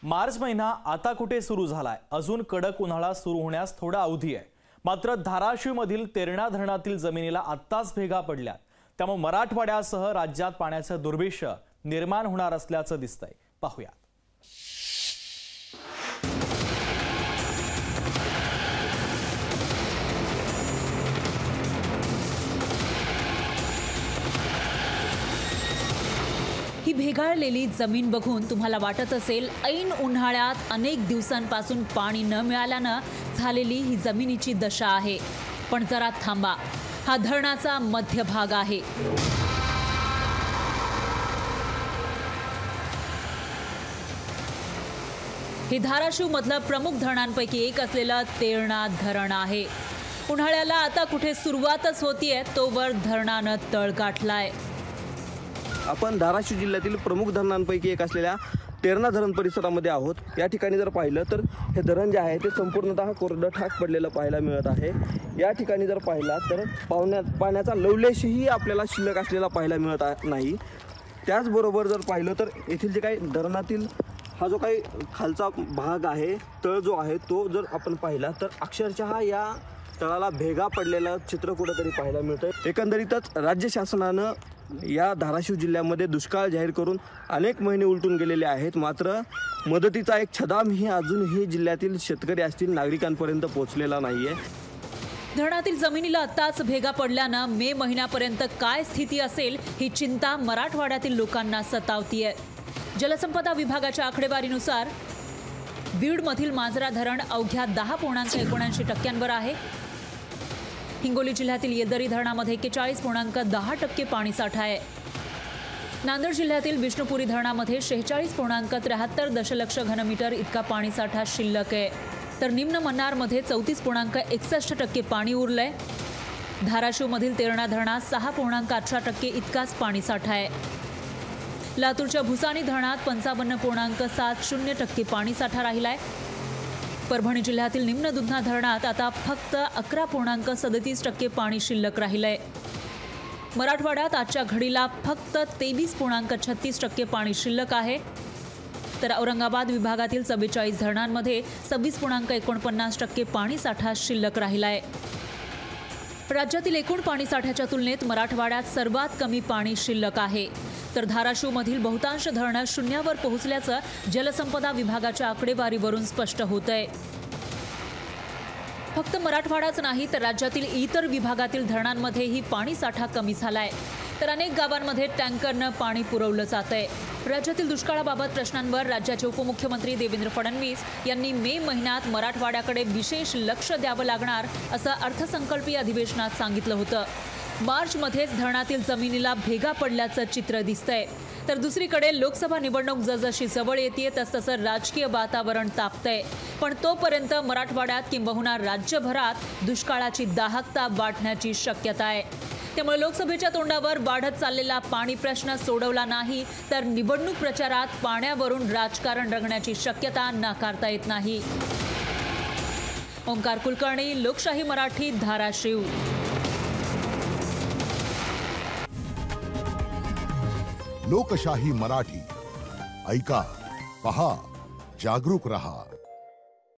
मार्च महिना आता कुठे सुरू झालाय। अजून कडक उन्हाळा सुरू होण्यास थोडा अवधी आहे। मात्र धाराशिवमधील तेरणा धरणातील जमिनीला आत्ताच भेगा पडल्यात। त्यामुळे मराठवाड्यासह राज्यात पाण्याचे दुर्भिक्ष्य निर्माण होणार असल्याचं दिसतंय। पाहूया। ही भेगाळलेली जमीन बघून तुम्हाला वाटत असेल ऐन उन्हाळ्यात अनेक दिवसांपासून पाणी न मिळाल्यानं झालेली ही जमिनीची दशा आहे। पण जरा थांबा, हा धरणाचा मध्यभाग आहे। हे धाराशिव मधलं प्रमुख धरणांपैकी एक असलेलं तेरणा धरण आहे। उन्हाळ्याला आता कुठे सुरुवातच होतीये तोवर धरणानं तळ गाठलाय। आपण धाराशिव जिल्ह्यातील प्रमुख धरणांपैकी एक असलेल्या तेरणा धरण परिसरामध्ये आहोत। या ठिकाणी जर पाहिलं तर हे धरण जे आहे ते संपूर्णतः कोरडं ठाक पडलेलं पाहायला मिळत आहे। या ठिकाणी जर पाहिला तर पाण्याचा लवलेशही आपल्याला शिल्लक असलेला पाहायला मिळत नाही। त्याचबरोबर जर पाहिलं तर येथील जे काही धरणातील हा जो काही खालचा भाग आहे, तळ जो आहे तो जर आपण पाहिला तर अक्षरशः या तळाला भेगा पडलेलं चित्र कुठेतरी पाहायला मिळतं। एकंदरीतच राज्य शासनानं या धाराशिव जिल्ह्यामध्ये दुष्काळ जाहीर करून अनेक महिने उलटून गेलेले आहेत। मात्र मदतीचा एक छदामही अजूनही जिल्ह्यातील शेतकरी असतील नागरिकांपर्यंत पोहोचलेला नाहीये। धरणातील जमिनीला आत्ताच भेगा पडल्यानं मे महिन्यापर्यंत काय स्थिती असेल ही चिंता मराठवाड्यातील लोकांना सतावतीये। जलसंपदा विभागाच्या आकडेवारीनुसार बीडमधील मांजरा धरण अवघ्या 10.79% आहे। हिंगोली जिल्ह्यातील येदरी धरणामध्ये 41.10% पाणी साठा आहे। नांदेड जिल्ह्यातील विष्णुपुरी धरणामध्ये 46.73 दशलक्ष घनमीटर इतका पाणी साठा शिल्लक आहे। तर निम्न मन्नारमध्ये 34.61% पाणी उरलंय। धाराशिवमधील तेरणा धरणात 6.18% इतकाच पाणी साठा आहे। लातूरच्या भुसाणी धरणात 55.70% पाणी साठा राहिलाय। परभणी जिल्ह्यातील निम्न दुधना धरणात आता फक्त 11.37% पाणी शिल्लक राहिलंय। मराठवाड्यात आजच्या घडीला फक्त 23.36% पाणी शिल्लक आहे। तर औरंगाबाद विभागातील 44 धरणांमध्ये 26.49% पाणी साठा शिल्लक राहिलाय। राज्यातील एकूण पाणी साठ्याच्या तुलनेत मराठवाड्यात सर्वात कमी पाणी शिल्लक आहे। तर धाराशिवमधील बहुतांश धरणं शून्यावर पोहोचल्याचं जलसंपदा विभागाच्या आकडेवारीवरून स्पष्ट होतंय। फक्त मराठवाडाच नाही तर राज्यातील इतर विभागातील धरणांमध्येही पाणी साठा कमी झालाय। तर अनेक गावांमध्ये टँकरनं पाणी पुरवलं जातंय। राज्यातील दुष्काळाबाबत प्रश्नांवर राज्याचे उपमुख्यमंत्री देवेंद्र फडणवीस यांनी मे महिन्यात मराठवाड्याकडे विशेष लक्ष द्यावं लागणार असं अर्थसंकल्पीय अधिवेशनात सांगितलं होतं। मार्चमध्येच धरणातील जमिनीला भेगा पडल्याचं चित्र दिसतंय। तर दुसरीकडे लोकसभा निवडणूक जसजशी जवळ येते तसतसं राजकीय वातावरण तापतंय। पण तोपर्यंत मराठवाड्यात किंबहुना राज्यभरात दुष्काळाची दाहकता वाढण्याची शक्यता आहे। त्यामुळे लोकसभेच्या तोंडावर वाढत चाललेला पाणी प्रश्न सोडवला नाही तर निवडणूक प्रचारात पाण्यावरून राजकारण रंगण्याची शक्यता नाकारता येत नाही। ओंकार कुलकर्णी, लोकशाही मराठी, धाराशिव। लोकशाही मराठी ऐका, पहा, जागरूक रहा।